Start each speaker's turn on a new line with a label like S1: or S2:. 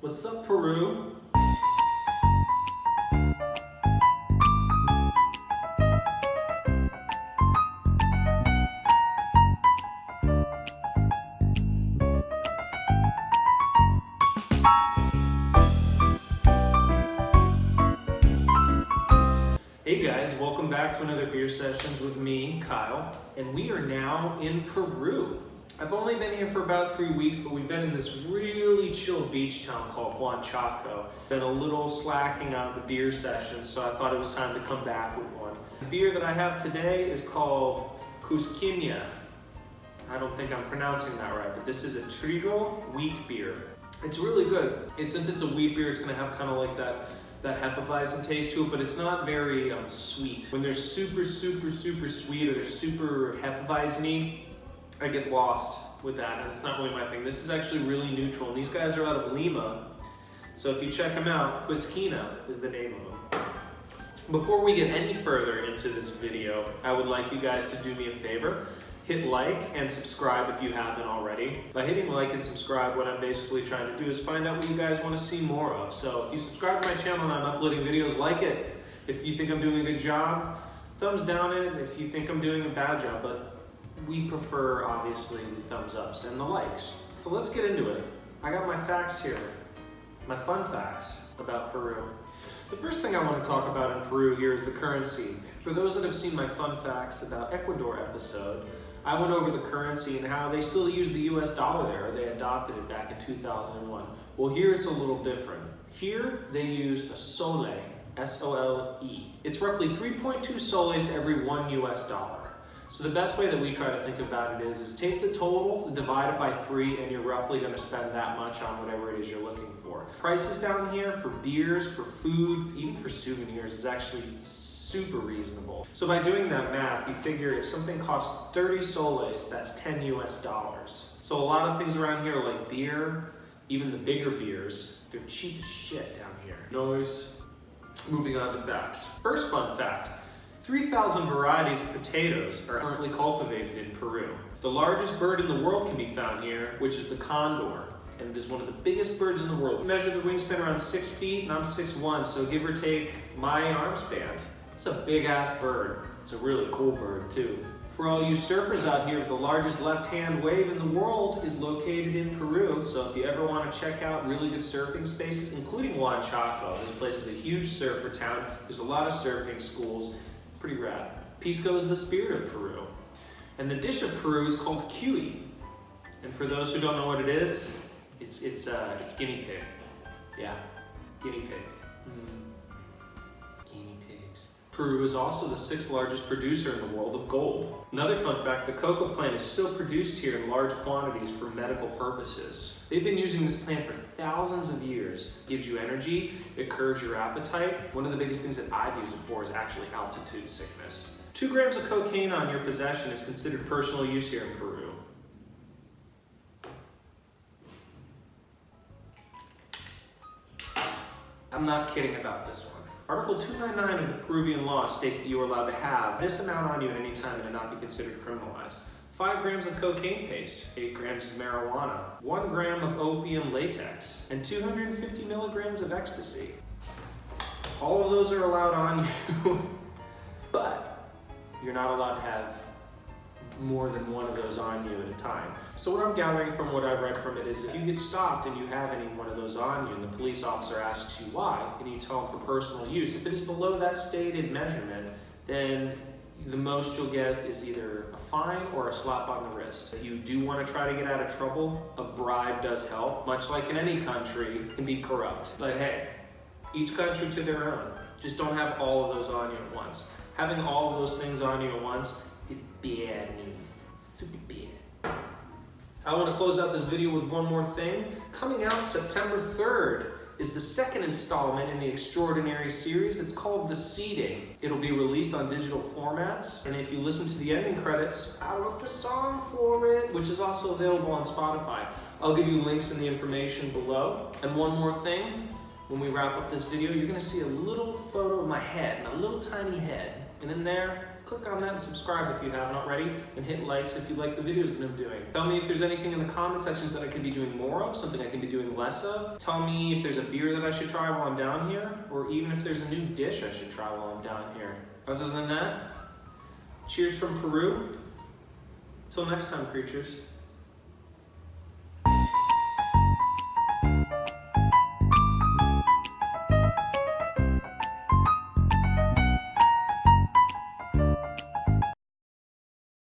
S1: What's up, Peru? Hey guys, welcome back to another Beer Sessions with me, Kyle, and we are now in Peru. I've only been here for about 3 weeks, but we've been in this really chill beach town called Huanchaco. Been a little slacking on the beer sessions, so I thought it was time to come back with one. The beer that I have today is called Cusqueña. I don't think I'm pronouncing that right, but this is a trigo wheat beer. It's really good. Since it's a wheat beer, it's gonna have kind of like that Hefeweizen taste to it, but it's not very sweet. When they're super sweet or they're super Hefeweizen-y, I get lost with that, and it's not really my thing. This is actually really neutral, and these guys are out of Lima, so if you check them out, Cusqueña is the name of them. Before we get any further into this video, I would like you guys to do me a favor. Hit like and subscribe if you haven't already. By hitting like and subscribe, what I'm basically trying to do is find out what you guys want to see more of. So if you subscribe to my channel and I'm uploading videos, like it. If you think I'm doing a good job, thumbs down it. If you think I'm doing a bad job, but we prefer, obviously, the thumbs ups and the likes. So let's get into it. I got my facts here, my fun facts about Peru. The first thing I want to talk about in Peru here is the currency. For those that have seen my fun facts about Ecuador episode, I went over the currency and how they still use the US dollar there. They adopted it back in 2001. Well, here it's a little different. Here they use a sole, S-O-L-E. It's roughly 3.2 soles to every $1 US dollar. So the best way that we try to think about it is take the total, divide it by 3, and you're roughly going to spend that much on whatever it is you're looking for. Prices down here for beers, for food, even for souvenirs is actually super reasonable. So by doing that math, you figure if something costs 30 soles, that's 10 US dollars. So a lot of things around here like beer, even the bigger beers, they're cheap as shit down here. Noise. Moving on to facts. First fun fact. 3,000 varieties of potatoes are currently cultivated in Peru. The largest bird in the world can be found here, which is the condor, and it is one of the biggest birds in the world. We measure the wingspan around 6 feet, and I'm 6'1", so give or take my arm span. It's a big ass bird. It's a really cool bird too. For all you surfers out here, the largest left-hand wave in the world is located in Peru, so if you ever want to check out really good surfing spaces, including Huanchaco, this place is a huge surfer town. There's a lot of surfing schools. Pretty rad. Pisco is the spirit of Peru. And the dish of Peru is called cuy. And for those who don't know what it is, it's guinea pig. Yeah, guinea pig. Guinea pigs. Peru is also the 6th largest producer in the world of gold. Another fun fact, the cocoa plant is still produced here in large quantities for medical purposes. They've been using this plant for thousands of years. It gives you energy, it curbs your appetite. One of the biggest things that I've used it for is actually altitude sickness. 2 grams of cocaine on your possession is considered personal use here in Peru. I'm not kidding about this one. Article 299 of the Peruvian law states that you are allowed to have this amount on you at any time and it not be considered criminalized. 5 grams of cocaine paste, 8 grams of marijuana, 1 gram of opium latex, and 250 milligrams of ecstasy. All of those are allowed on you, but you're not allowed to have more than one of those on you at a time. So what I'm gathering from what I've read from it is if you get stopped and you have any one of those on you and the police officer asks you why, and you tell them for personal use, if it is below that stated measurement, then the most you'll get is either a fine or a slap on the wrist. If you do want to try to get out of trouble, a bribe does help. Much like in any country, it can be corrupt. But hey, each country to their own. Just don't have all of those on you at once. Having all of those things on you at once is bad news. Super bad. I want to close out this video with one more thing. Coming out September 3rd is the 2nd installment in the Extraordinary series. It's called The Seeding. It'll be released on digital formats, and if you listen to the ending credits, I wrote the song for it, which is also available on Spotify. I'll give you links in the information below. And one more thing, when we wrap up this video, you're gonna see a little photo of my head, my little tiny head, and in there, click on that and subscribe if you haven't already, and hit likes if you like the videos that I'm doing. Tell me if there's anything in the comment sections that I could be doing more of, something I can be doing less of. Tell me if there's a beer that I should try while I'm down here, or even if there's a new dish I should try while I'm down here. Other than that, cheers from Peru. Till next time, creatures.